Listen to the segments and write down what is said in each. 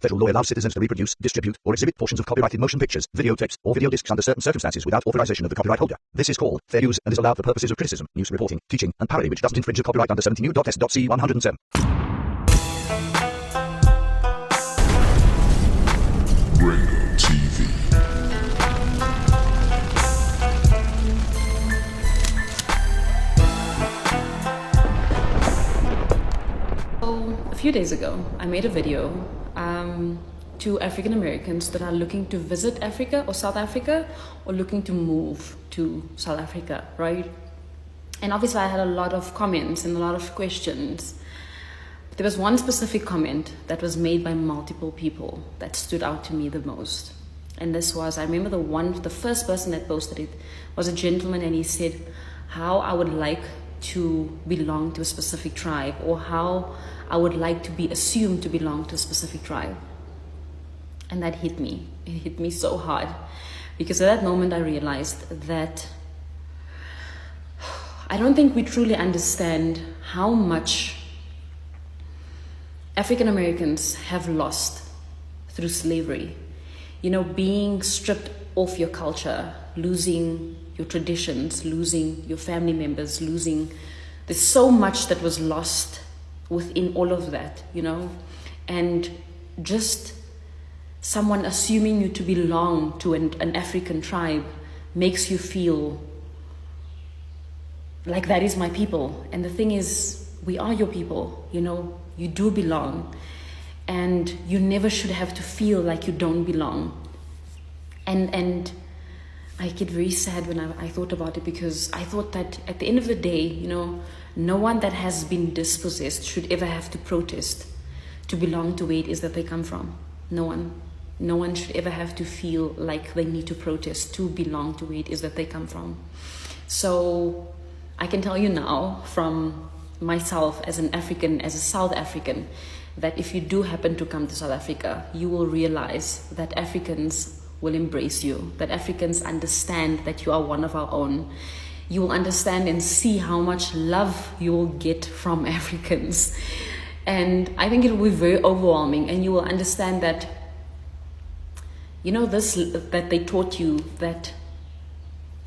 Federal law allows citizens to reproduce, distribute, or exhibit portions of copyrighted motion pictures, videotapes, or video discs under certain circumstances without authorization of the copyright holder. This is called fair use and is allowed for purposes of criticism, news reporting, teaching, and parody, which doesn't infringe a copyright under 17 U.S.C. 107. Ringo TV. A few days ago, I made a video to African Americans that are looking to visit Africa or South Africa or looking to move to South Africa, right? And obviously I had a lot of comments and a lot of questions. But there was one specific comment that was made by multiple people that stood out to me the most. And this was, I remember the first person that posted it was a gentleman, and he said how I would like to belong to a specific tribe, or how I would like to be assumed to belong to a specific tribe. And that hit me. It hit me so hard, because at that moment I realized that I don't think we truly understand how much African Americans have lost through slavery. You know, being stripped off your culture, losing your traditions, losing your family members, there's so much that was lost within all of that, you know, and just someone assuming you to belong to an African tribe makes you feel like that is my people. And the thing is, we are your people, you know, you do belong, and you never should have to feel like you don't belong. And I get very sad when I thought about it, because I thought that at the end of the day, you know, no one that has been dispossessed should ever have to protest to belong to where it is that they come from. No one should ever have to feel like they need to protest to belong to where it is that they come from. So I can tell you now, from myself as an African, as a South African, that if you do happen to come to South Africa, you will realize that Africans will embrace you, that Africans understand that you are one of our own. You will understand and see how much love you will get from Africans. And I think it will be very overwhelming, and you will understand that, you know, that they taught you that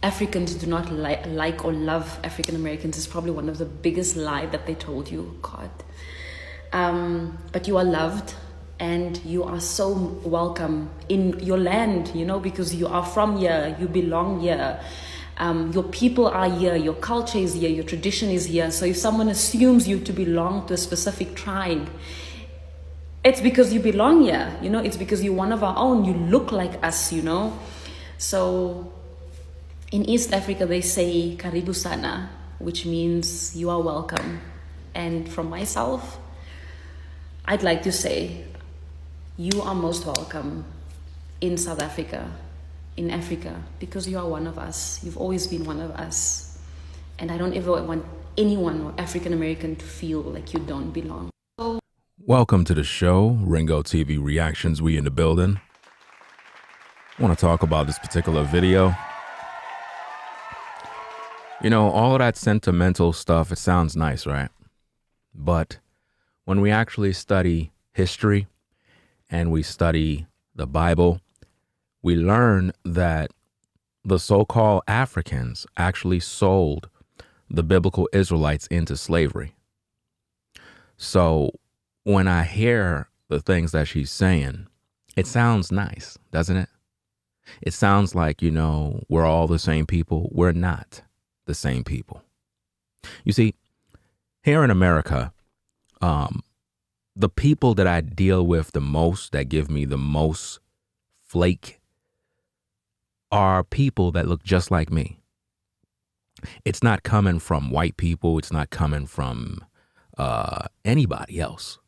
Africans do not like or love African Americans is probably one of the biggest lies that they told you, God. But you are loved, and you are so welcome in your land, you know, because you are from here, you belong here. Your people are here, your culture is here, your tradition is here. So if someone assumes you to belong to a specific tribe, it's because you belong here, you know, it's because you're one of our own, you look like us, you know. So in East Africa, they say Karibu Sana, which means you are welcome. And from myself, I'd like to say, you are most welcome in South Africa, in Africa, because you are one of us. You've always been one of us. And I don't ever want anyone or African American to feel like you don't belong. Welcome to the show, Ringo TV Reactions. We in the building. I want to talk about this particular video. You know, all of that sentimental stuff, it sounds nice, right? But when we actually study history and we study the Bible, we learn that the so-called Africans actually sold the biblical Israelites into slavery. So when I hear the things that she's saying, it sounds nice, doesn't it? It sounds like, you know, we're all the same people. We're not the same people. You see, here in America, the people that I deal with the most, that give me the most flake, are people that look just like me. It's not coming from white people. It's not coming from anybody else,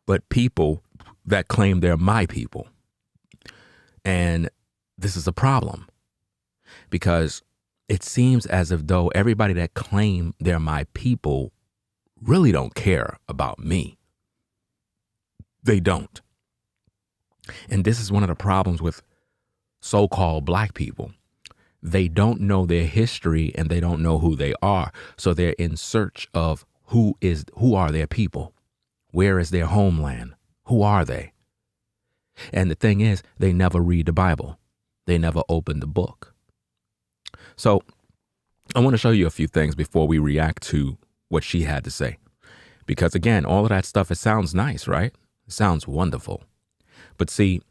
but people that claim they're my people. And this is a problem, because it seems as if though everybody that claim they're my people really don't care about me. They don't. And this is one of the problems with so-called black people. They don't know their history and they don't know who they are. So they're in search of who are their people? Where is their homeland? Who are they? And the thing is, they never read the Bible. They never open the book. So I want to show you a few things before we react to what she had to say. Because again, all of that stuff, it sounds nice, right? It sounds wonderful. But see,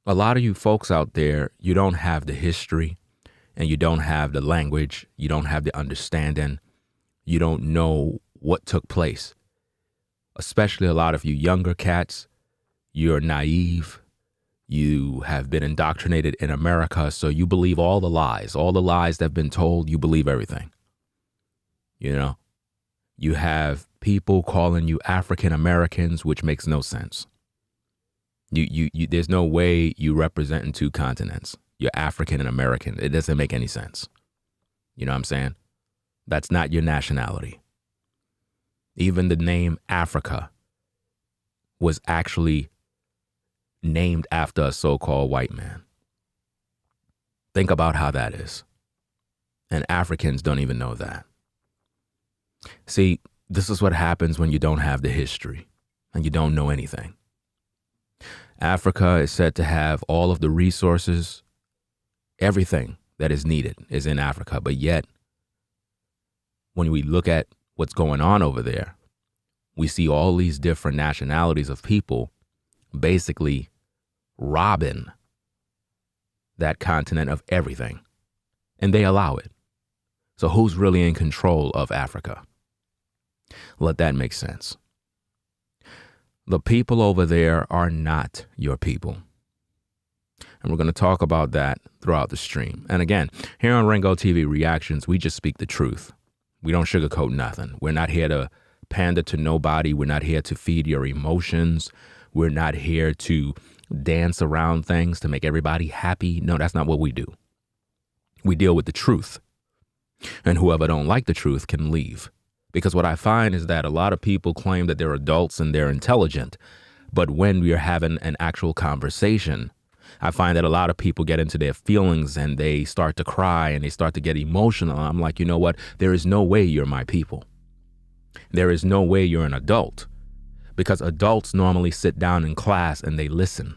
a lot of you folks out there, you don't have the history and you don't have the language. You don't have the understanding. You don't know what took place. Especially a lot of you younger cats, you're naive. You have been indoctrinated in America, so you believe all the lies that have been told. You believe everything. You know, you have people calling you African Americans, which makes no sense. You there's no way you represent two continents. You're African and American. It doesn't make any sense. You know what I'm saying? That's not your nationality. Even the name Africa was actually named after a so-called white man. Think about how that is. And Africans don't even know that. See, this is what happens when you don't have the history and you don't know anything. Africa is said to have all of the resources. Everything that is needed is in Africa. But yet, when we look at what's going on over there, we see all these different nationalities of people basically robbing that continent of everything. And they allow it. So who's really in control of Africa? Let that make sense. The people over there are not your people. And we're going to talk about that throughout the stream. And again, here on Ringo TV Reactions, we just speak the truth. We don't sugarcoat nothing. We're not here to pander to nobody. We're not here to feed your emotions. We're not here to dance around things to make everybody happy. No, that's not what we do. We deal with the truth. And whoever don't like the truth can leave. Because what I find is that a lot of people claim that they're adults and they're intelligent. But when we are having an actual conversation, I find that a lot of people get into their feelings and they start to cry and they start to get emotional. I'm like, you know what? There is no way you're my people. There is no way you're an adult. Because adults normally sit down in class and they listen.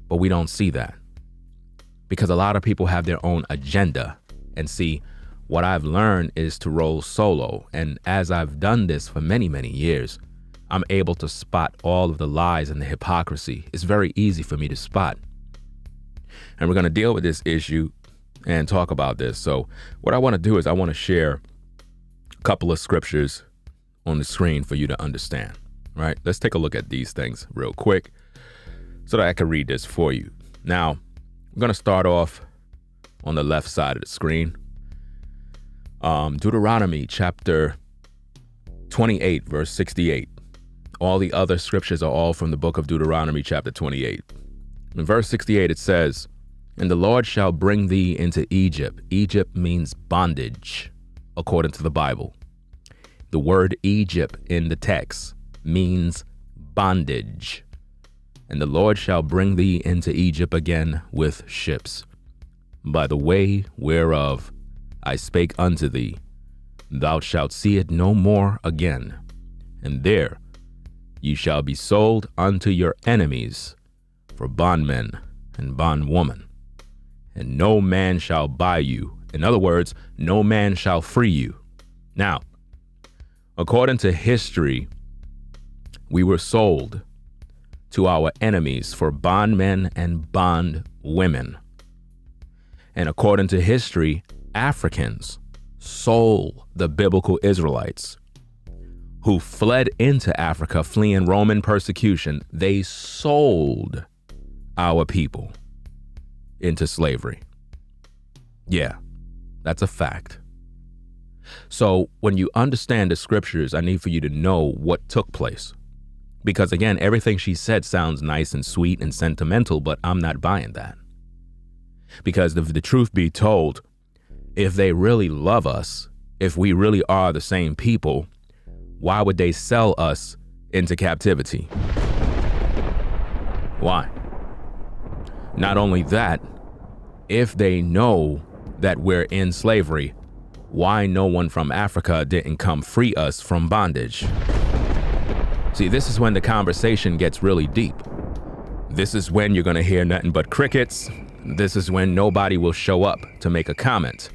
But we don't see that. Because a lot of people have their own agenda. And see, what I've learned is to roll solo. And as I've done this for many, many years, I'm able to spot all of the lies and the hypocrisy. It's very easy for me to spot. And we're going to deal with this issue and talk about this. So what I want to do is I want to share a couple of scriptures on the screen for you to understand. Right? Let's take a look at these things real quick so that I can read this for you. Now, I'm going to start off on the left side of the screen. Deuteronomy chapter 28, verse 68. All the other scriptures are all from the book of Deuteronomy chapter 28. In verse 68, it says, "And the Lord shall bring thee into Egypt." Egypt means bondage, according to the Bible. The word Egypt in the text means bondage. "And the Lord shall bring thee into Egypt again with ships, by the way whereof I spake unto thee. Thou shalt see it no more again. And there ye shall be sold unto your enemies for bondmen and bondwoman. And no man shall buy you." In other words, no man shall free you. Now, according to history, we were sold to our enemies for bondmen and bondwomen. And according to history, Africans sold the biblical Israelites who fled into Africa fleeing Roman persecution. They sold our people into slavery. Yeah, that's a fact. So when you understand the scriptures, I need for you to know what took place. Because again, everything she said sounds nice and sweet and sentimental, but I'm not buying that. Because if the truth be told, if they really love us, if we really are the same people, why would they sell us into captivity? Why? Not only that, if they know that we're in slavery, why no one from Africa didn't come free us from bondage? See, this is when the conversation gets really deep. This is when you're going to hear nothing but crickets. This is when nobody will show up to make a comment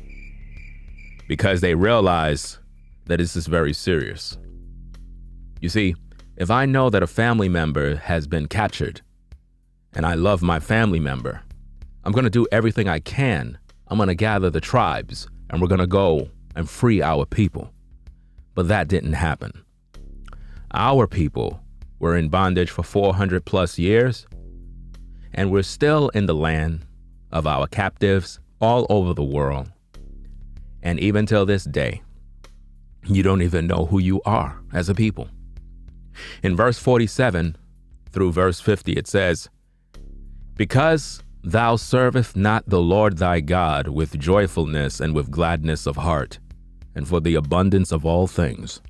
because they realize that this is very serious. You see, if I know that a family member has been captured and I love my family member, I'm going to do everything I can. I'm going to gather the tribes and we're going to go and free our people. But that didn't happen. Our people were in bondage for 400 plus years, and we're still in the land of our captives all over the world. And even till this day, you don't even know who you are as a people. In verse 47 through verse 50, it says, "Because thou servest not the Lord thy God with joyfulness and with gladness of heart, and for the abundance of all things,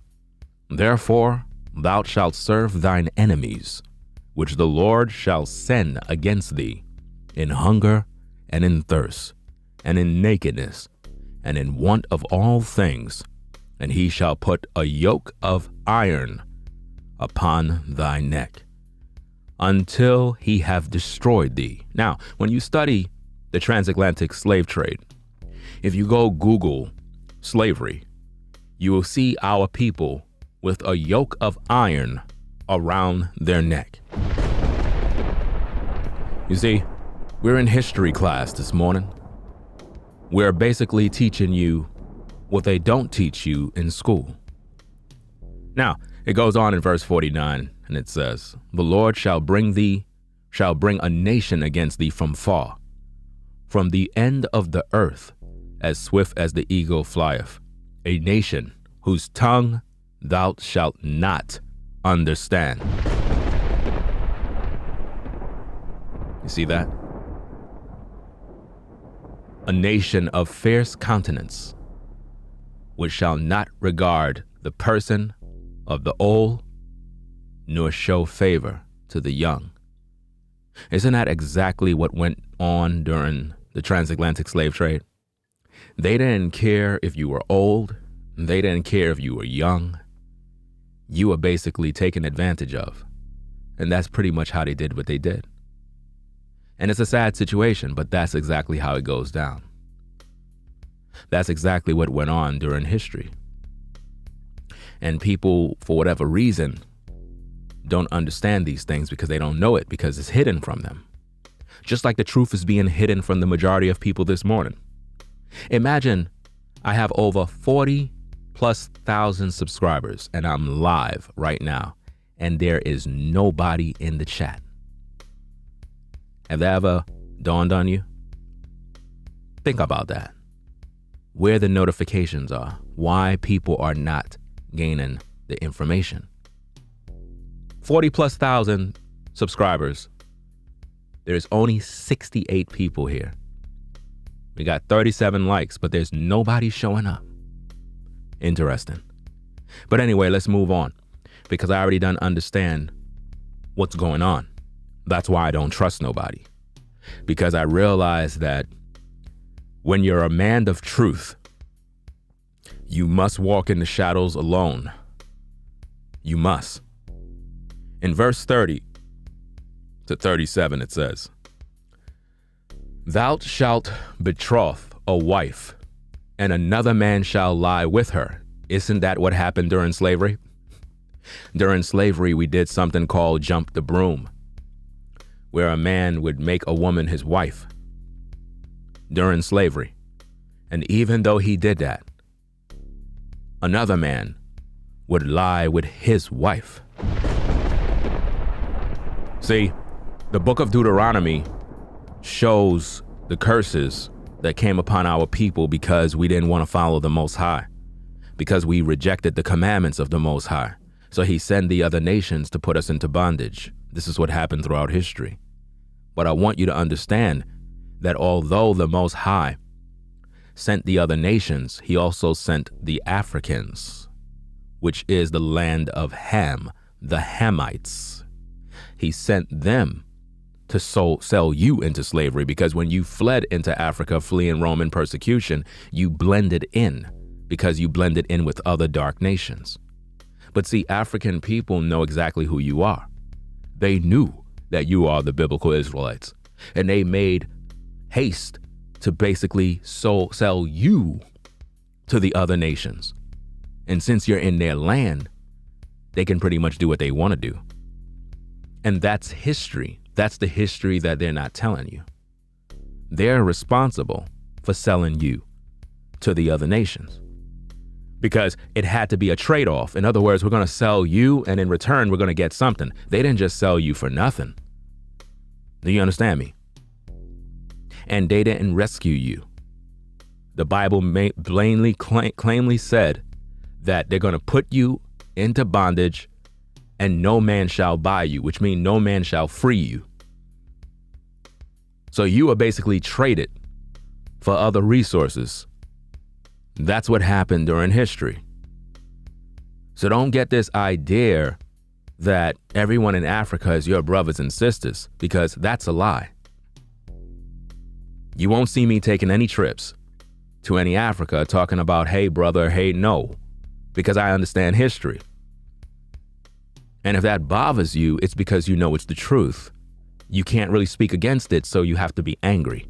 therefore thou shalt serve thine enemies, which the Lord shall send against thee, in hunger and in thirst, and in nakedness, and in want of all things, and he shall put a yoke of iron upon thy neck, until he have destroyed thee." Now, when you study the transatlantic slave trade, if you go Google slavery, you will see our people with a yoke of iron around their neck. You see, we're in history class this morning. We're basically teaching you what they don't teach you in school. Now, it goes on in verse 49, and it says, "The Lord shall bring a nation against thee from far, from the end of the earth, as swift as the eagle flieth, a nation whose tongue thou shalt not understand." You see that? "A nation of fierce countenance, which shall not regard the person of the old, nor show favor to the young." Isn't that exactly what went on during the transatlantic slave trade? They didn't care if you were old. They didn't care if you were young. You were basically taken advantage of. And that's pretty much how they did what they did. And it's a sad situation, but that's exactly how it goes down. That's exactly what went on during history. And people, for whatever reason, don't understand these things because they don't know it, because it's hidden from them. Just like the truth is being hidden from the majority of people this morning. Imagine I have over 40,000+ subscribers and I'm live right now and there is nobody in the chat. Have that ever dawned on you? Think about that. Where the notifications are, why people are not gaining the information. 40,000+ subscribers. There's only 68 people here. We got 37 likes, but there's nobody showing up. Interesting. But anyway, let's move on because I already done understand what's going on. That's why I don't trust nobody, because I realize that when you're a man of truth, you must walk in the shadows alone. You must. In verse 30 to 37, it says, "Thou shalt betroth a wife, and another man shall lie with her." Isn't that what happened during slavery? During slavery, we did something called jump the broom, where a man would make a woman his wife during slavery. And even though he did that, another man would lie with his wife. See, the book of Deuteronomy shows the curses that came upon our people because we didn't want to follow the Most High, because we rejected the commandments of the Most High. So he sent the other nations to put us into bondage. This is what happened throughout history. But I want you to understand that although the Most High sent the other nations, he also sent the Africans, which is the land of Ham, the Hamites. He sent them to sell you into slavery, because when you fled into Africa, fleeing Roman persecution, you blended in, because you blended in with other dark nations. But see, African people know exactly who you are. They knew that you are the biblical Israelites. And they made haste to basically sell you to the other nations. And since you're in their land, they can pretty much do what they want to do. And that's history. That's the history that they're not telling you. They're responsible for selling you to the other nations because it had to be a trade-off. In other words, we're going to sell you, and in return, we're going to get something. They didn't just sell you for nothing. Do you understand me? And they didn't rescue you. The Bible plainly said that they're going to put you into bondage and no man shall buy you, which means no man shall free you. So you are basically traded for other resources. That's what happened during history. So don't get this idea that everyone in Africa is your brothers and sisters, because that's a lie. You won't see me taking any trips to any Africa talking about, hey, brother, hey, no, because I understand history. And if that bothers you, it's because you know it's the truth. You can't really speak against it, so you have to be angry.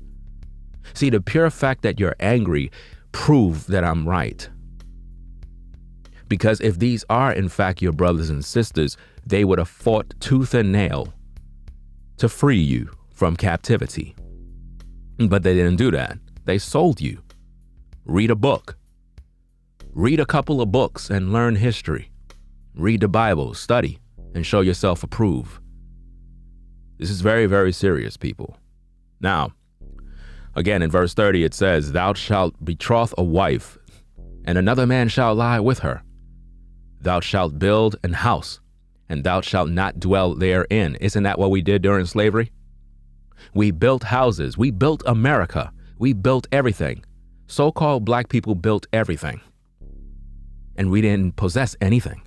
See, the pure fact that you're angry proves that I'm right. Because if these are, in fact, your brothers and sisters, they would have fought tooth and nail to free you from captivity. But they didn't do that. They sold you. Read a book. Read a couple of books and learn history. Read the Bible, study, and show yourself approved. This is very, very serious, people. Now, again, in verse 30, it says, thou shalt betroth a wife, and another man shall lie with her. Thou shalt build an house, and thou shalt not dwell therein. Isn't that what we did during slavery? We built houses. We built America. We built everything. So-called black people built everything. And we didn't possess anything.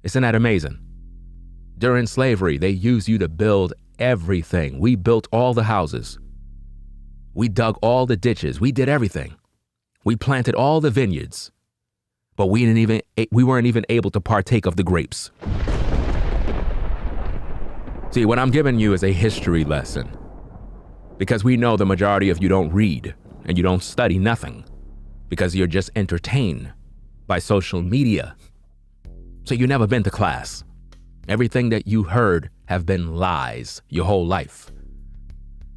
Isn't that amazing? During slavery, they used you to build everything. We built all the houses. We dug all the ditches. We did everything. We planted all the vineyards. But we weren't even able to partake of the grapes. See, what I'm giving you is a history lesson. Because we know the majority of you don't read and you don't study nothing. Because you're just entertained by social media. So you've never been to class. Everything that you heard have been lies your whole life.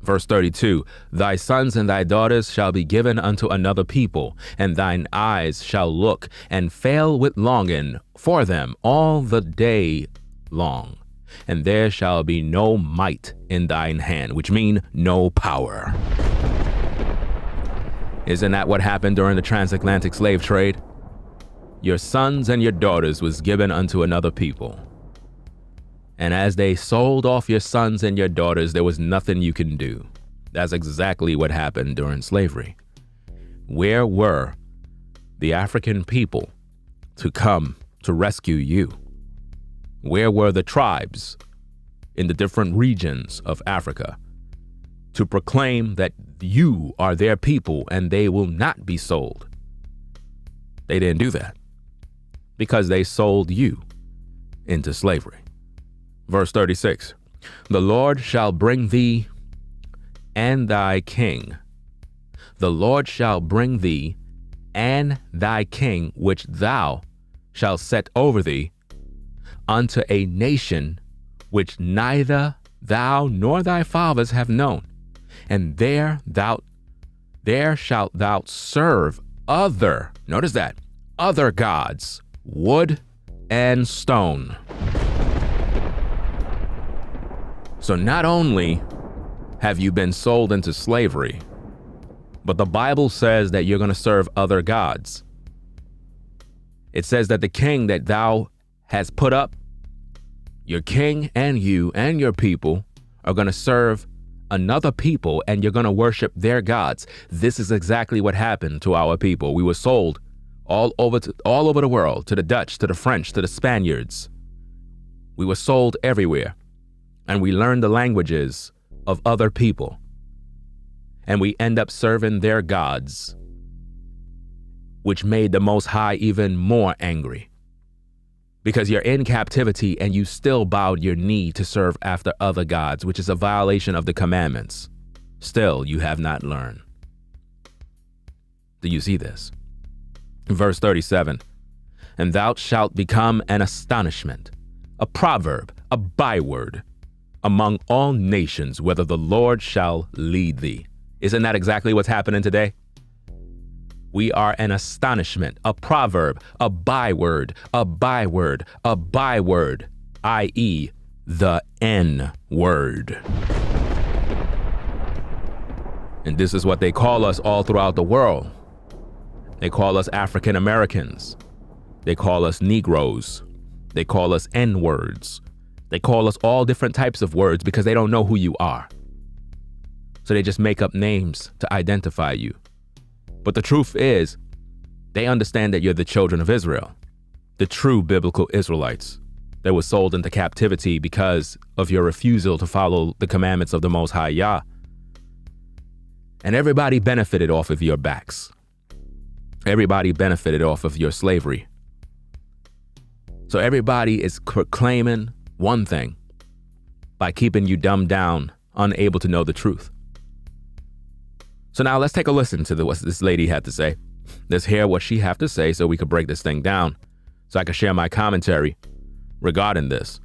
Verse 32, thy sons and thy daughters shall be given unto another people, and thine eyes shall look and fail with longing for them all the day long. And there shall be no might in thine hand, which mean no power. Isn't that what happened during the transatlantic slave trade? Your sons and your daughters was given unto another people. And as they sold off your sons and your daughters, there was nothing you can do. That's exactly what happened during slavery. Where were the African people to come to rescue you? Where were the tribes in the different regions of Africa to proclaim that you are their people and they will not be sold? They didn't do that because they sold you into slavery. Verse 36, the Lord shall bring thee and thy king. The Lord shall bring thee and thy king, which thou shalt set over thee, unto a nation which neither thou nor thy fathers have known. And there shalt thou serve other, notice that, other gods, wood and stone. So not only have you been sold into slavery, but the Bible says that you're going to serve other gods. It says that the king that thou hast put up, your king and you and your people are going to serve another people and you're going to worship their gods. This is exactly what happened to our people. We were sold all over the world, to the Dutch, to the French, to the Spaniards. We were sold everywhere. And we learn the languages of other people. And we end up serving their gods, which made the Most High even more angry. because you're in captivity and you still bowed your knee to serve after other gods, which is a violation of the commandments. Still, you have not learned. Do you see this? Verse 37, and thou shalt become an astonishment, a proverb, a byword among all nations, whether the Lord shall lead thee. Isn't that exactly what's happening today? We are an astonishment, a proverb, a byword, a byword, a byword, i.e., the N word. And this is what they call us all throughout the world. They call us African Americans. They call us Negroes. They call us N-words. They call us all different types of words because they don't know who you are. So they just make up names to identify you. But the truth is, they understand that you're the children of Israel, the true biblical Israelites that were sold into captivity because of your refusal to follow the commandments of the Most High Yah. And everybody benefited off of your backs. Everybody benefited off of your slavery. So everybody is proclaiming one thing by keeping you dumbed down, unable to know the truth. So now let's take a listen to what this lady had to say. Let's hear what she had to say so we could break this thing down, so I can share my commentary regarding this.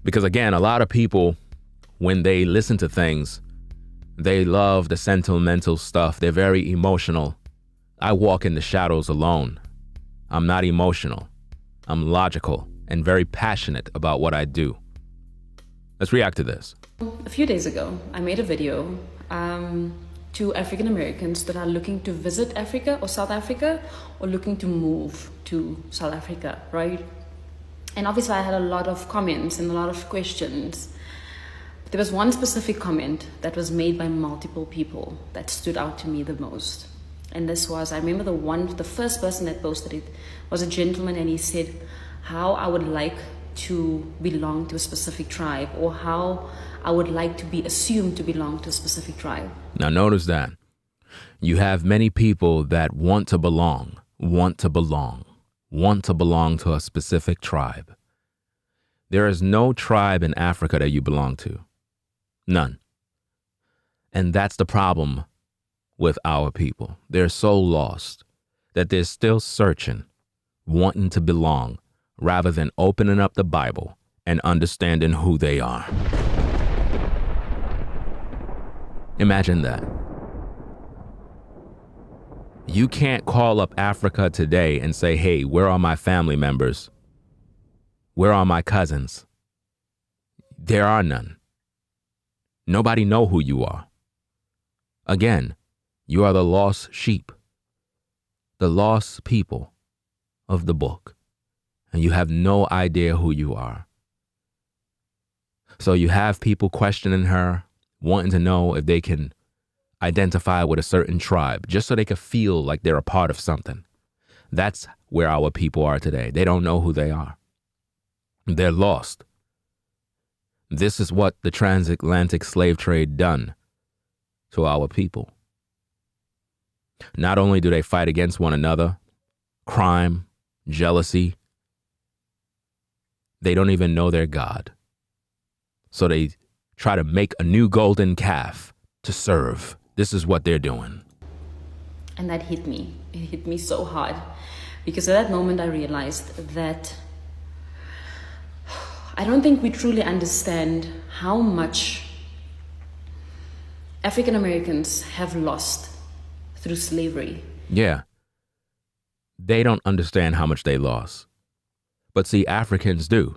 Because again, a lot of people, when they listen to things, they love the sentimental stuff. They're very emotional. I walk in the shadows alone. I'm not emotional. I'm logical and very passionate about what I do. Let's react to this. A few days ago, I made a video to African Americans that are looking to visit Africa or South Africa or looking to move to South Africa, right? And obviously I had a lot of comments and a lot of questions. There was one specific comment that was made by multiple people that stood out to me the most. And this was, I remember the first person that posted it was a gentleman, and he said how I would like to belong to a specific tribe, or how I would like to be assumed to belong to a specific tribe. Now notice that you have many people that want to belong to a specific tribe. There is no tribe in Africa that you belong to. None. And that's the problem with our people. They're so lost that they're still searching, wanting to belong, rather than opening up the Bible and understanding who they are. Imagine that. You can't call up Africa today and say, hey, where are my family members? Where are my cousins? There are none. Nobody know who you are. Again, you are the lost sheep, the lost people of the book, and you have no idea who you are. So you have people questioning her, wanting to know if they can identify with a certain tribe, just so they can feel like they're a part of something. That's where our people are today. They don't know who they are. They're lost. This is what the transatlantic slave trade done to our people. Not only do they fight against one another, crime, jealousy, they don't even know their God. So they try to make a new golden calf to serve. This is what they're doing. And that hit me. It hit me so hard. Because at that moment I realized that I don't think we truly understand how much African Americans have lost through slavery. Yeah. They don't understand how much they lost. But see, Africans do.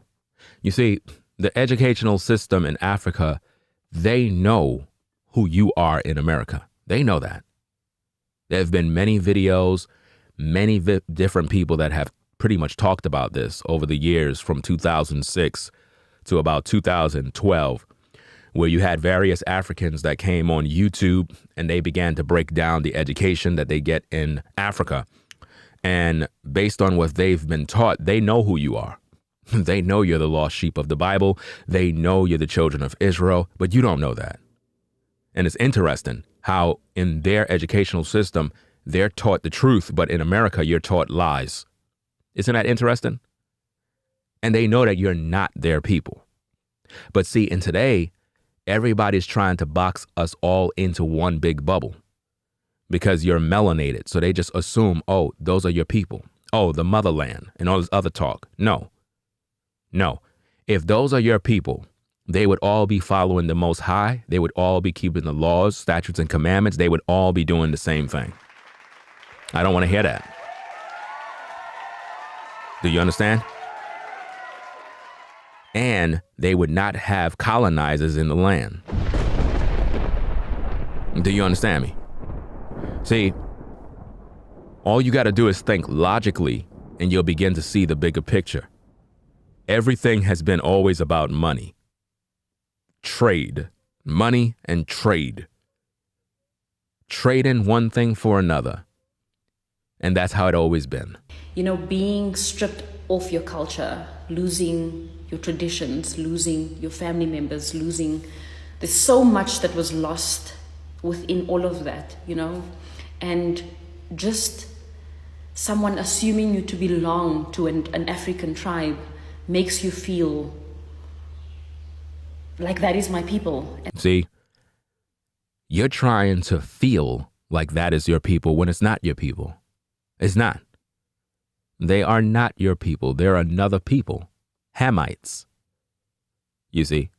You see, the educational system in Africa, they know who you are in America. They know that. There have been many videos, many different people that have pretty much talked about this over the years from 2006 to about 2012, where you had various Africans that came on YouTube and they began to break down the education that they get in Africa. And based on what they've been taught, they know who you are. They know you're the lost sheep of the Bible. They know you're the children of Israel, but you don't know that. And it's interesting how in their educational system, they're taught the truth, but in America, you're taught lies. Isn't that interesting? And they know that you're not their people. But see, in today, everybody's trying to box us all into one big bubble because you're melanated. So they just assume, oh, those are your people. Oh, the motherland and all this other talk. No. If those are your people, they would all be following the Most High. They would all be keeping the laws, statutes, and commandments. They would all be doing the same thing. I don't want to hear that. Do you understand? And they would not have colonizers in the land. Do you understand me? See, all you got to do is think logically and you'll begin to see the bigger picture. Everything has been always about money. Trade. Money and trade. Trading one thing for another. And that's how it always been. Being stripped off your culture, losing your traditions, losing your family members, there's so much that was lost within all of that, and just someone assuming you to belong to an African tribe makes you feel like that is my people. See, you're trying to feel like that is your people when it's not your people. It's not. They are not your people. They're another people. Hamites. You see,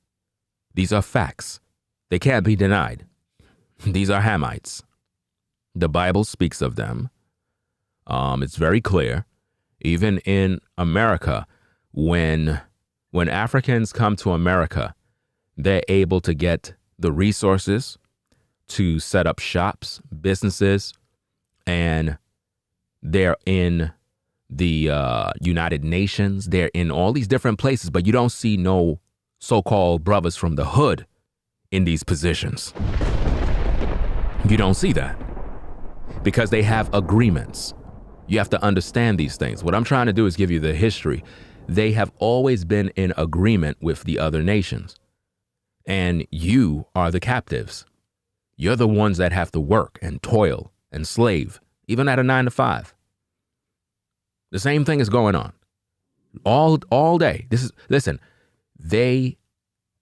these are facts. They can't be denied. These are Hamites. The Bible speaks of them. It's very clear. Even in America, when Africans come to America, they're able to get the resources to set up shops, businesses, and they're in the United Nations. They're in all these different places, but you don't see no so-called brothers from the hood in these positions. You don't see that because they have agreements. You have to understand these things. What I'm trying to do is give you the history. They have always been in agreement with the other nations. And you are the captives. You're the ones that have to work and toil and slave, even at a 9-to-5. The same thing is going on all day. Listen, they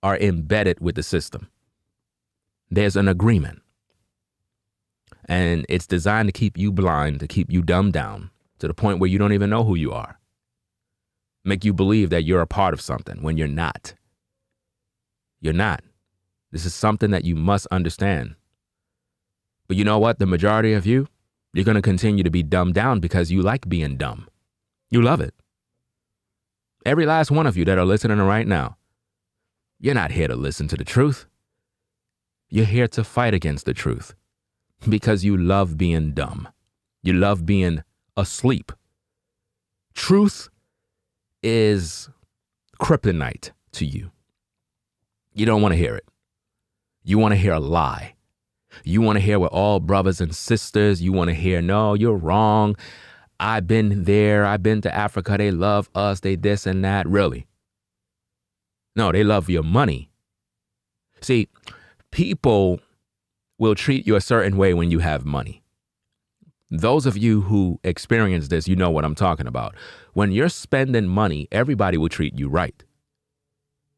are embedded with the system. There's an agreement. And it's designed to keep you blind, to keep you dumbed down to the point where you don't even know who you are. Make you believe that you're a part of something when you're not. You're not. This is something that you must understand. But you know what? The majority of you, you're going to continue to be dumbed down because you like being dumb. You love it. Every last one of you that are listening right now, you're not here to listen to the truth. You're here to fight against the truth because you love being dumb. You love being asleep. Truth is kryptonite to you. You don't want to hear it. You want to hear a lie. You want to hear we're all brothers and sisters. You want to hear, no, you're wrong. I've been there. I've been to Africa. They love us. They this and that. Really? No, they love your money. See, people will treat you a certain way when you have money. Those of you who experience this, you know what I'm talking about. When you're spending money, everybody will treat you right.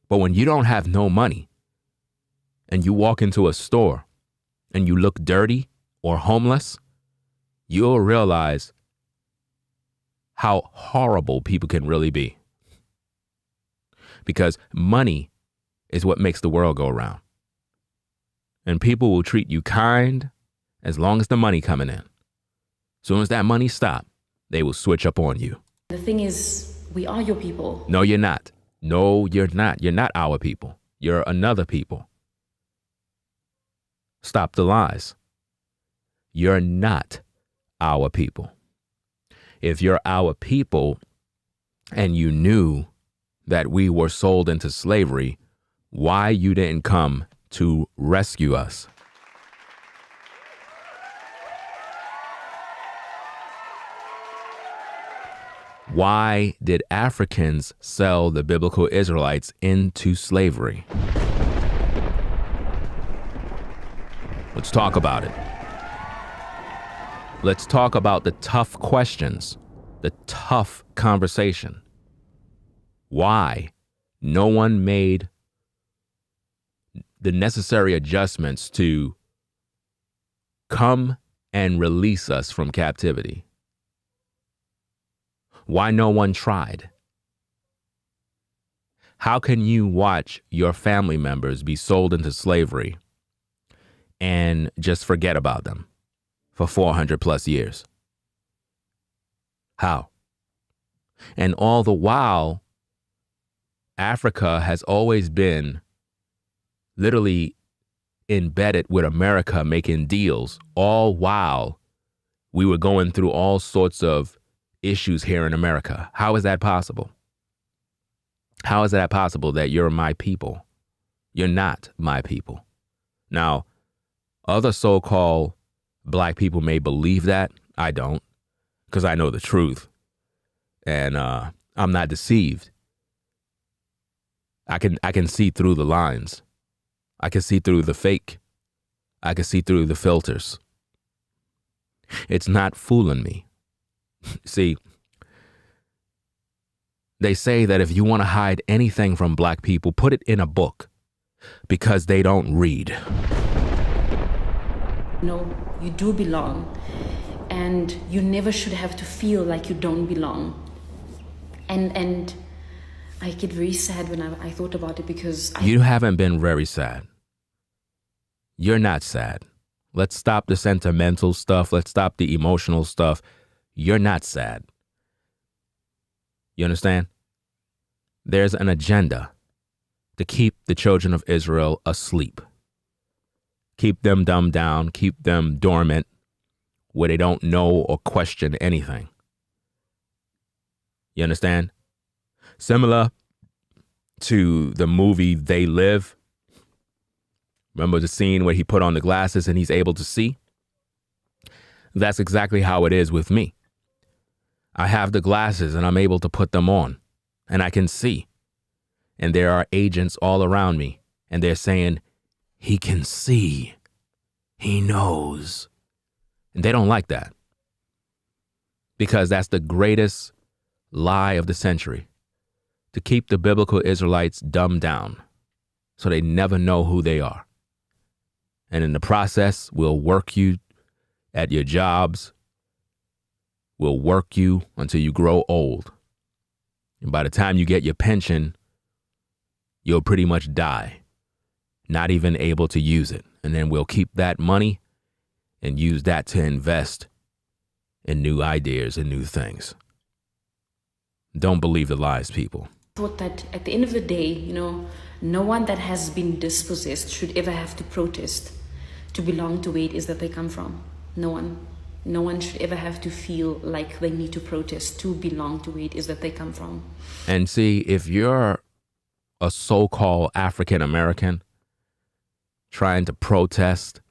But when you don't have no money and you walk into a store and you look dirty or homeless, you'll realize how horrible people can really be. Because money is what makes the world go around. And people will treat you kind as long as the money coming in. As soon as that money stops, they will switch up on you. The thing is, we are your people. No, you're not. No, you're not. You're not our people. You're another people. Stop the lies. You're not our people. If you're our people and you knew that we were sold into slavery, why you didn't come to rescue us? Why did Africans sell the biblical Israelites into slavery? Let's talk about it. Let's talk about the tough questions, the tough conversation. why no one made the necessary adjustments to come and release us from captivity. Why no one tried? How can you watch your family members be sold into slavery and just forget about them for 400 plus years? How? And all the while, Africa has always been literally embedded with America making deals, all while we were going through all sorts of issues here in America. How is that possible? How is that possible that you're my people? You're not my people. Now, other so-called black people may believe that. I don't, because I know the truth. And I'm not deceived. I can see through the lines. I can see through the fake. I can see through the filters. It's not fooling me. See, they say that if you want to hide anything from black people, put it in a book because they don't read. No, you do belong, and you never should have to feel like you don't belong. And I get very sad when I thought about it because You haven't been very sad. You're not sad. Let's stop the sentimental stuff. Let's stop the emotional stuff. You're not sad. You understand? There's an agenda to keep the children of Israel asleep. Keep them dumbed down, keep them dormant, where they don't know or question anything. You understand? Similar to the movie They Live. Remember the scene where he put on the glasses and he's able to see? That's exactly how it is with me. I have the glasses and I'm able to put them on and I can see. And there are agents all around me and they're saying, he can see. He knows. And they don't like that. Because that's the greatest lie of the century. To keep the biblical Israelites dumbed down so they never know who they are. And in the process, we'll work you at your jobs. We'll work you until you grow old. And by the time you get your pension, you'll pretty much die, not even able to use it. And then we'll keep that money and use that to invest in new ideas and new things. Don't believe the lies, people. I thought that at the end of the day, no one that has been dispossessed should ever have to protest to belong to where it is that they come from. No one. No one should ever have to feel like they need to protest to belong to where it is that they come from. And see, if you're a so-called African American trying to protest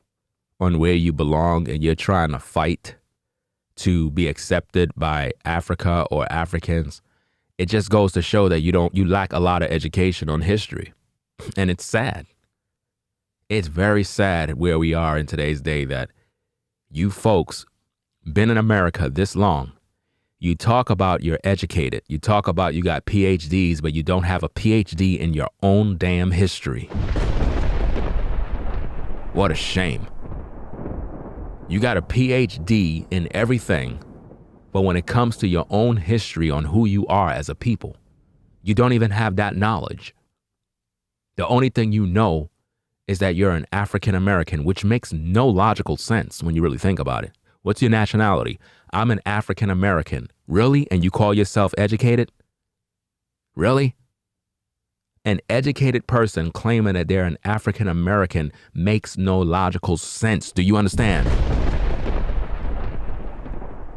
on where you belong and you're trying to fight to be accepted by Africa or Africans, it just goes to show that you lack a lot of education on history. And it's sad. It's very sad where we are in today's day that you folks been in America this long. You talk about you're educated. You talk about you got PhDs, but you don't have a PhD in your own damn history. What a shame. You got a PhD in everything, but when it comes to your own history on who you are as a people, you don't even have that knowledge. The only thing you know is that you're an African American, which makes no logical sense when you really think about it. What's your nationality? I'm an African American. Really? And you call yourself educated? Really? An educated person claiming that they're an African American makes no logical sense. Do you understand?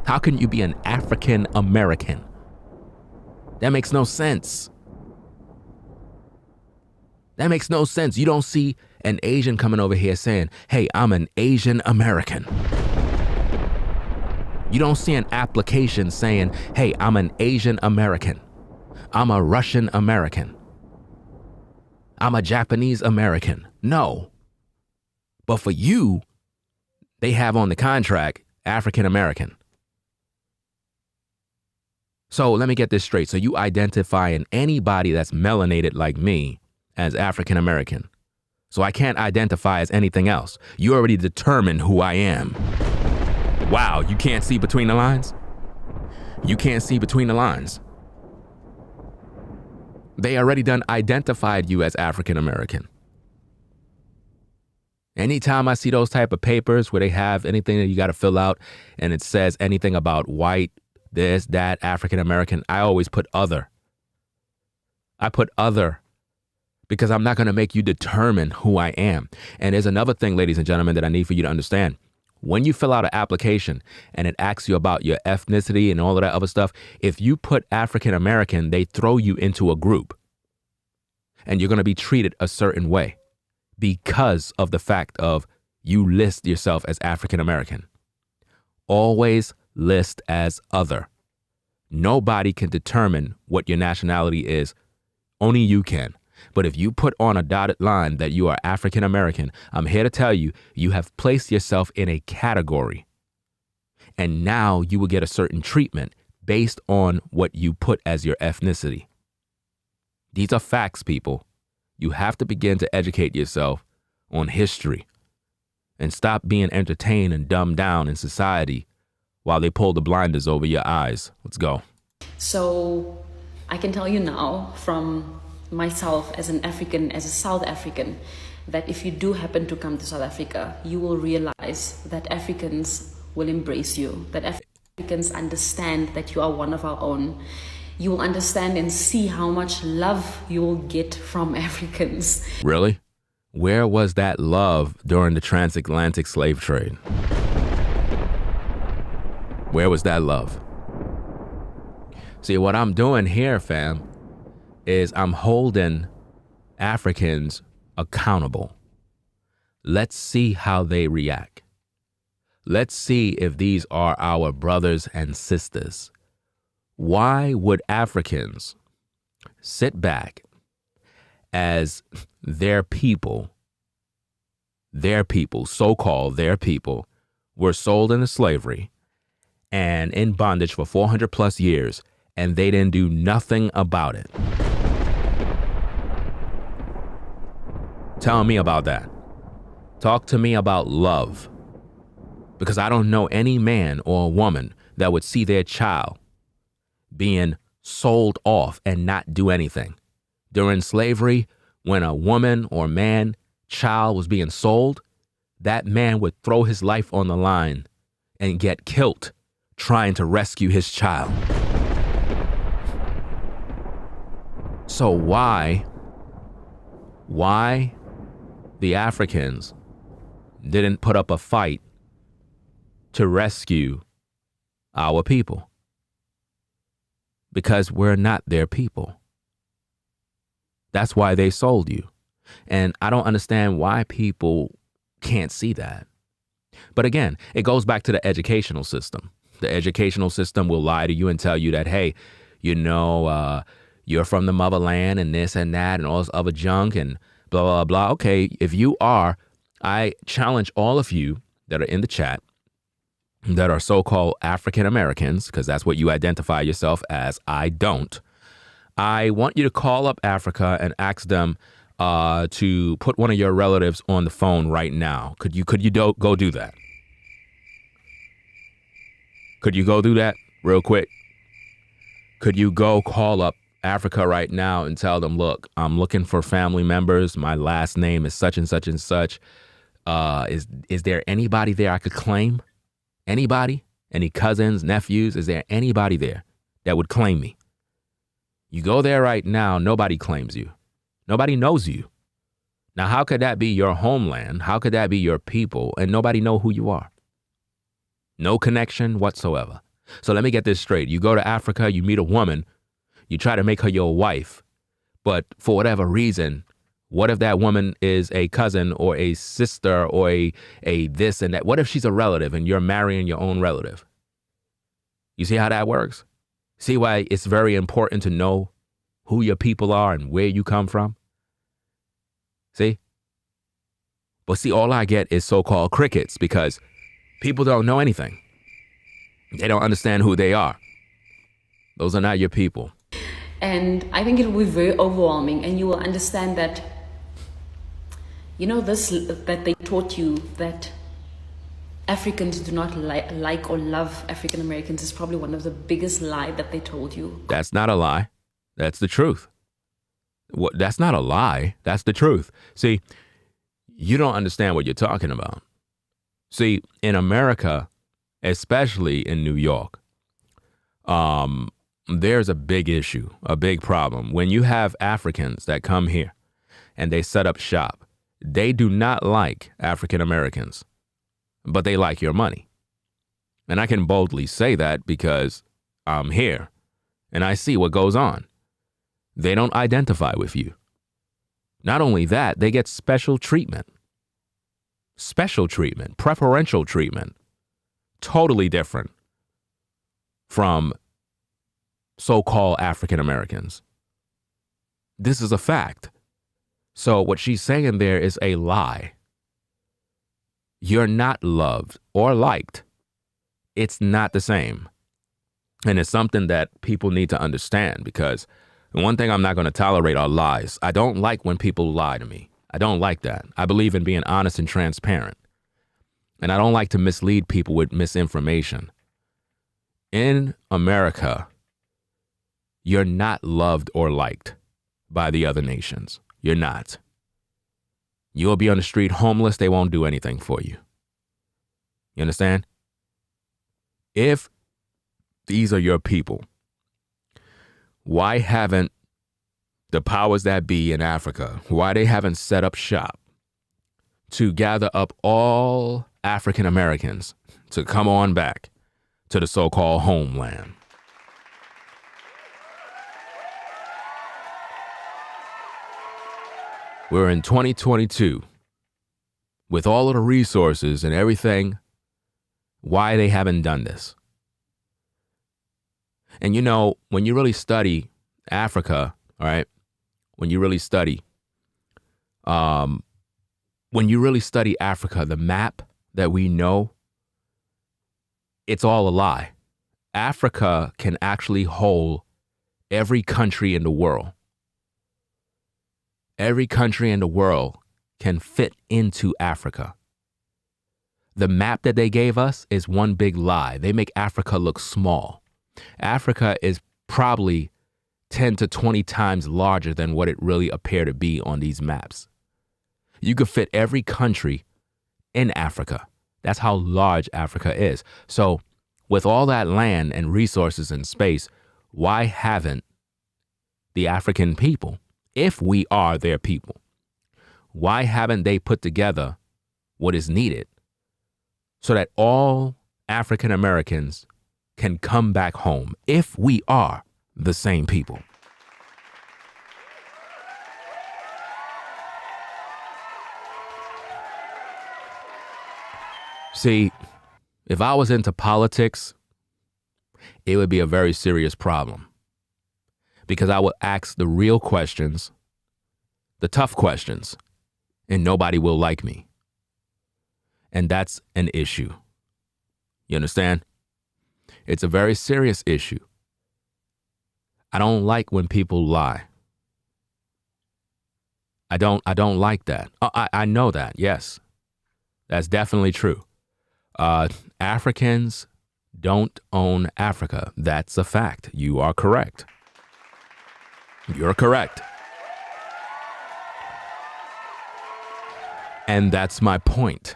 How can you be an African American? That makes no sense. That makes no sense. You don't see an Asian coming over here saying, hey, I'm an Asian American. You don't see an application saying, hey, I'm an Asian American. I'm a Russian American. I'm a Japanese American. No. But for you, they have on the contract African American. So let me get this straight. So you identifying anybody that's melanated like me as African American. So I can't identify as anything else. You already determined who I am. Wow, you can't see between the lines? You can't see between the lines. They already done identified you as African American. Anytime I see those type of papers where they have anything that you got to fill out and it says anything about white, this, that, African American, I always put other. I put other because I'm not going to make you determine who I am. And there's another thing, ladies and gentlemen, that I need for you to understand. When you fill out an application and it asks you about your ethnicity and all of that other stuff, if you put African American, they throw you into a group and you're going to be treated a certain way because of the fact of you list yourself as African American. Always list as other. Nobody can determine what your nationality is. Only you can. But if you put on a dotted line that you are African American, I'm here to tell you, you have placed yourself in a category. And now you will get a certain treatment based on what you put as your ethnicity. These are facts, people. You have to begin to educate yourself on history and stop being entertained and dumbed down in society while they pull the blinders over your eyes. Let's go. So I can tell you now from myself as an African, as a South African, that if you do happen to come to South Africa, you will realize that Africans will embrace you, that Africans understand that you are one of our own. You will understand and see how much love you will get from Africans. Really? Where was that love during the transatlantic slave trade? Where was that love? See, what I'm doing here, fam, is I'm holding Africans accountable. Let's see how they react. Let's see if these are our brothers and sisters. Why would Africans sit back as their people, so-called their people, were sold into slavery and in bondage for 400 plus years, and they didn't do nothing about it? Tell me about that. Talk to me about love. Because I don't know any man or woman that would see their child being sold off and not do anything. During slavery, when a woman or man, child was being sold, that man would throw his life on the line and get killed trying to rescue his child. So why the Africans didn't put up a fight to rescue our people? Because we're not their people. That's why they sold you. And I don't understand why people can't see that. But again, it goes back to the educational system. The educational system will lie to you and tell you that, hey, you're from the motherland and this and that and all this other junk and blah, blah, blah. Okay, if you are, I challenge all of you that are in the chat that are so-called African Americans, because that's what you identify yourself as. I don't. I want you to call up Africa and ask them to put one of your relatives on the phone right now. Could you go do that? Could you go do that real quick? Could you go call up Africa right now and tell them, look, I'm looking for family members. My last name is such and such and such. Is there anybody there I could claim? Anybody? Any cousins, nephews? Is there anybody there that would claim me? You go there right now, nobody claims you. Nobody knows you. Now, how could that be your homeland? How could that be your people and nobody know who you are? No connection whatsoever. So let me get this straight. You go to Africa, you meet a woman, you try to make her your wife, but for whatever reason, what if that woman is a cousin or a sister or a this and that? What if she's a relative and you're marrying your own relative? You see how that works? See why it's very important to know who your people are and where you come from? See? But see, all I get is so-called crickets because people don't know anything. They don't understand who they are. Those are not your people. And I think it will be very overwhelming, and you will understand that, this that they taught you, that Africans do not like or love African Americans, is probably one of the biggest lies that they told you. That's not a lie. That's the truth. That's not a lie. That's the truth. See, you don't understand what you're talking about. See, in America, especially in New York, there's a big issue, a big problem. When you have Africans that come here and they set up shop, they do not like African Americans, but they like your money. And I can boldly say that because I'm here and I see what goes on. They don't identify with you. Not only that, they get special treatment, preferential treatment, totally different from so-called African Americans. This is a fact. So what she's saying there is a lie. You're not loved or liked. It's not the same. And it's something that people need to understand, because one thing I'm not going to tolerate are lies. I don't like when people lie to me. I don't like that. I believe in being honest and transparent. And I don't like to mislead people with misinformation. In America, you're not loved or liked by the other nations. You're not. You'll be on the street homeless. They won't do anything for you. You understand? If these are your people, why haven't the powers that be in Africa, why they haven't set up shop to gather up all African Americans to come on back to the so-called homeland? We're in 2022 with all of the resources and everything. Why they haven't done this? And when you really study Africa, all right, when you really study Africa, the map that we know, it's all a lie. Africa can actually hold every country in the world. Every country in the world can fit into Africa. The map that they gave us is one big lie. They make Africa look small. Africa is probably 10 to 20 times larger than what it really appeared to be on these maps. You could fit every country in Africa. That's how large Africa is. So with all that land and resources and space, why haven't the African people, if we are their people, why haven't they put together what is needed so that all African Americans can come back home if we are the same people? See, if I was into politics, it would be a very serious problem, because I would ask the real questions, the tough questions, and nobody will like me. And that's an issue. You understand? It's a very serious issue. I don't like when people lie. I don't like that. I know that. Yes, that's definitely true. Africans don't own Africa. That's a fact. You are correct. You're correct. And that's my point.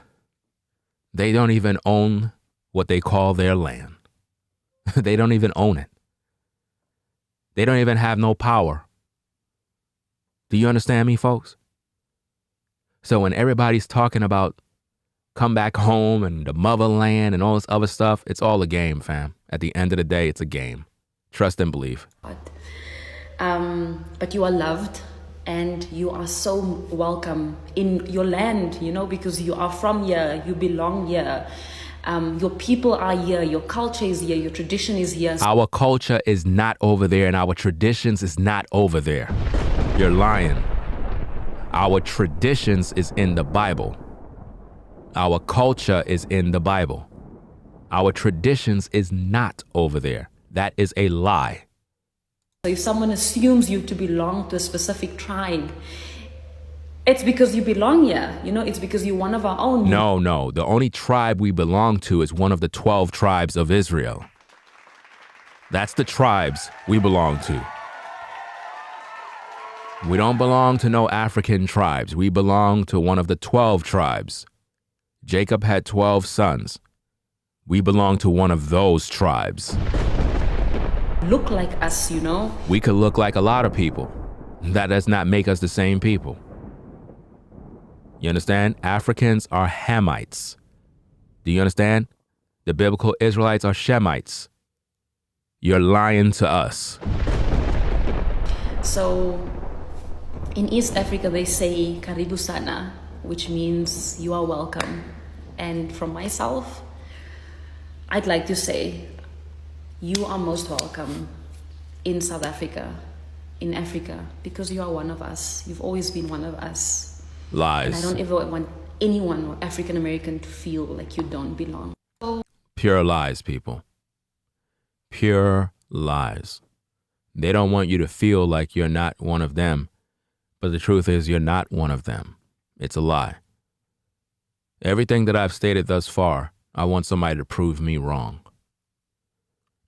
They don't even own what they call their land. They don't even own it. They don't even have no power. Do you understand me, folks? So when everybody's talking about come back home and the motherland and all this other stuff, it's all a game, fam. At the end of the day, it's a game. Trust and believe. But you are loved and you are so welcome in your land, because you are from here, you belong here. Your people are here, your culture is here, your tradition is here. Our culture is not over there and our traditions is not over there. You're lying. Our traditions is in the Bible. Our culture is in the Bible. Our traditions is not over there. That is a lie. So if someone assumes you to belong to a specific tribe, it's because you belong here. It's because you're one of our own. No. The only tribe we belong to is one of the 12 tribes of Israel. That's the tribes we belong to. We don't belong to no African tribes. We belong to one of the 12 tribes. Jacob had 12 sons. We belong to one of those tribes. Look like us, We could look like a lot of people. That does not make us the same people. You understand? Africans are Hamites. Do you understand? The biblical Israelites are Shemites. You're lying to us. So in East Africa, they say Karibu Sana, which means you are welcome. And from myself, I'd like to say you are most welcome in South Africa, in Africa, because you are one of us. You've always been one of us. Lies. And I don't ever want anyone or African American to feel like you don't belong. Pure lies, people. Pure lies. They don't want you to feel like you're not one of them. But the truth is you're not one of them. It's a lie. Everything that I've stated thus far, I want somebody to prove me wrong.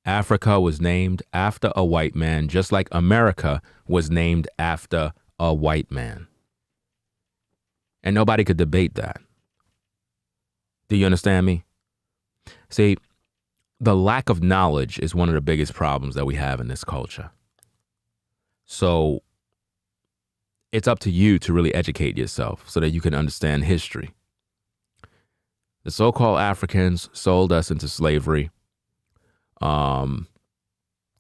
Africa was named after a white man, just like America was named after a white man. And nobody could debate that. Do you understand me? See, the lack of knowledge is one of the biggest problems that we have in this culture. So it's up to you to really educate yourself so that you can understand history. The so-called Africans sold us into slavery.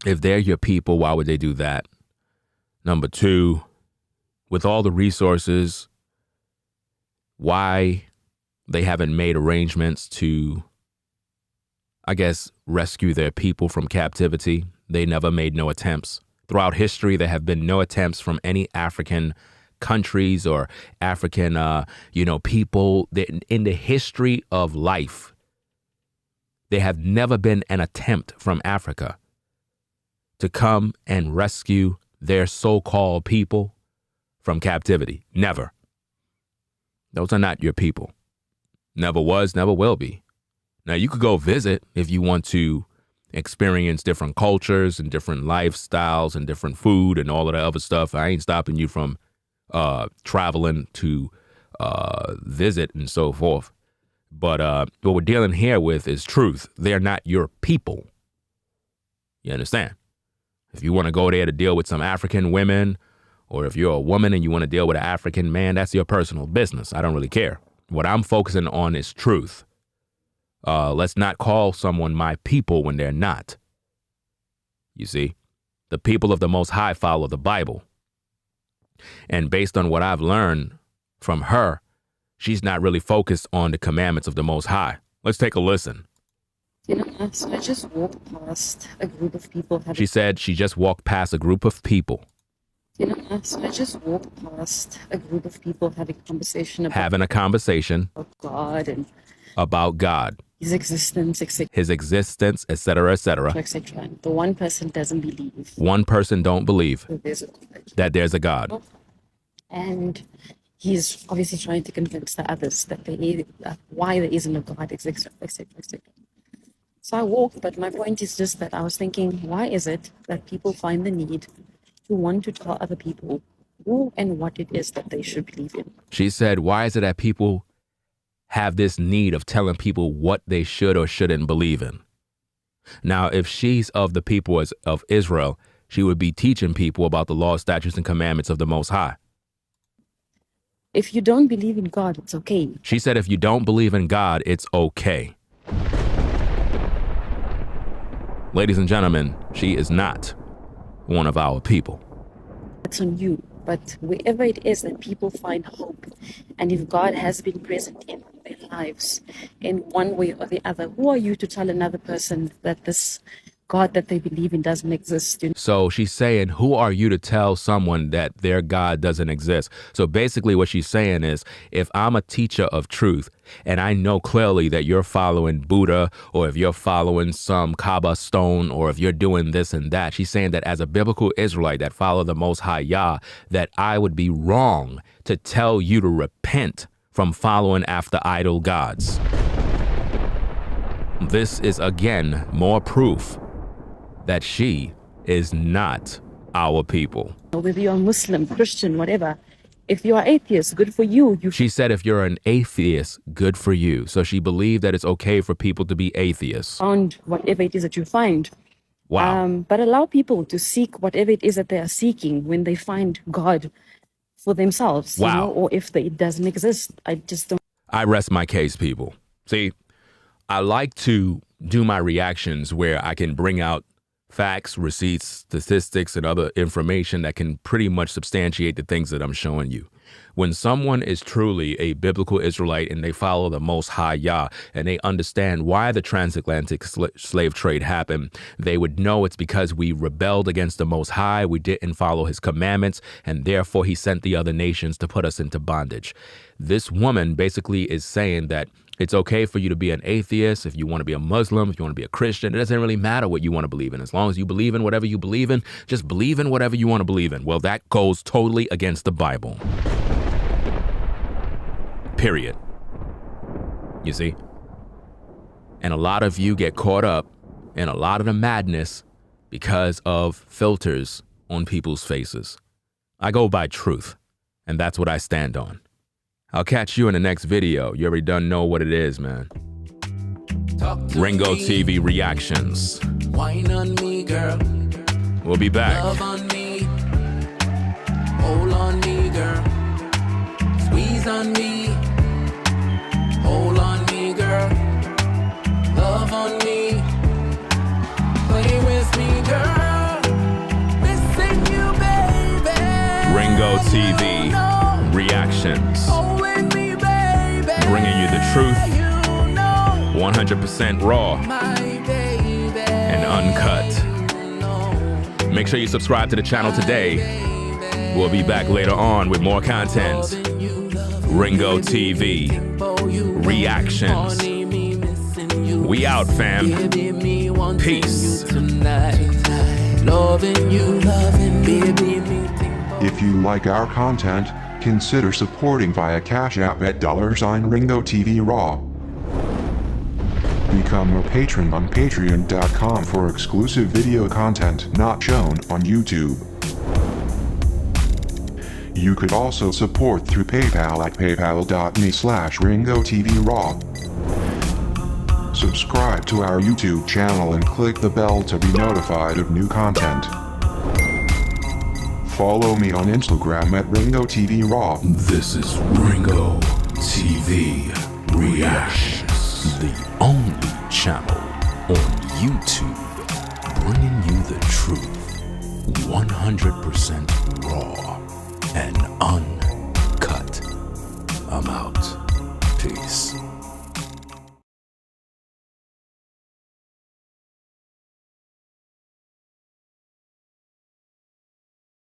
If they're your people, why would they do that? Number two, with all the resources, why they haven't made arrangements to, I guess, rescue their people from captivity. They never made no attempts. Throughout history, there have been no attempts from any African countries or African, people. In the history of life, there have never been an attempt from Africa to come and rescue their so-called people from captivity. Never. Those are not your people. Never was, never will be. Now, you could go visit if you want to experience different cultures and different lifestyles and different food and all of the other stuff. I ain't stopping you from traveling to visit and so forth. But what we're dealing here with is truth. They're not your people. You understand? If you want to go there to deal with some African women, or if you're a woman and you want to deal with an African man, that's your personal business. I don't really care. What I'm focusing on is truth. Let's not call someone my people when they're not. You see, the people of the Most High follow the Bible. And based on what I've learned from her, she's not really focused on the commandments of the Most High. Let's take a listen. So I just walked past a group of people. She said she just walked past a group of people. So I just walked past a group of people having a conversation about God and about God, His existence, etc. His existence, etc., etc. etc. The one person doesn't believe. One person don't believe that there's a God. And he's obviously trying to convince the others that why there isn't a God, etc., etc., etc. So I walked, but my point is just that I was thinking, why is it that people find the need to want to tell other people who and what it is that they should believe in? She said, why is it that people have this need of telling people what they should or shouldn't believe in? Now, if she's of the people of Israel, she would be teaching people about the law, statutes, and commandments of the Most High. If you don't believe in God, it's okay. She said, if you don't believe in God, it's okay. Ladies and gentlemen, she is not one of our people. It's on you. But wherever it is that people find hope, and if God has been present in their lives in one way or the other, who are you to tell another person that this God that they believe in doesn't exist. You know? So she's saying, who are you to tell someone that their God doesn't exist? So basically what she's saying is, if I'm a teacher of truth and I know clearly that you're following Buddha, or if you're following some Kaaba stone, or if you're doing this and that, she's saying that as a biblical Israelite that follow the Most High Yah, that I would be wrong to tell you to repent from following after idol gods. This is again more proof that she is not our people. Whether you're Muslim, Christian, whatever, if you are atheist, good for you. She said if you're an atheist, good for you. So she believed that it's okay for people to be atheists. Found whatever it is that you find. Wow. But allow people to seek whatever it is that they are seeking when they find God for themselves. Wow. You know, or if it doesn't exist. I just don't. I rest my case, people. See, I like to do my reactions where I can bring out facts, receipts, statistics, and other information that can pretty much substantiate the things that I'm showing you. When someone is truly a biblical Israelite and they follow the Most High Yah and they understand why the transatlantic slave trade happened, they would know it's because we rebelled against the Most High, we didn't follow his commandments, and therefore he sent the other nations to put us into bondage. This woman basically is saying that it's okay for you to be an atheist, if you want to be a Muslim, if you want to be a Christian. It doesn't really matter what you want to believe in. As long as you believe in whatever you believe in, just believe in whatever you want to believe in. Well, that goes totally against the Bible. Period. You see? And a lot of you get caught up in a lot of the madness because of filters on people's faces. I go by truth, and that's what I stand on. I'll catch you in the next video. You already done know what it is, man. Ringo TV reactions. Wine on me, girl. We'll be back. Love on me. Hold on me, girl. Squeeze on me. Hold on me, girl. Love on me. Play with me, girl. Missing you, baby. Ringo TV reactions. Bringing you the truth, 100% raw and uncut. Make sure you subscribe to the channel today. We'll be back later on with more content. Ringo TV reactions. We out, fam. Peace. If you like our content, consider supporting via Cash App at $Ringo TV Raw. Become a patron on patreon.com for exclusive video content not shown on YouTube. You could also support through PayPal at paypal.me/Ringo TV Raw. Subscribe to our YouTube channel and click the bell to be notified of new content. Follow me on Instagram at Ringo TV Raw. This is Ringo TV Reactions, the only channel on YouTube bringing you the truth, 100% raw and uncut. I'm out. Peace.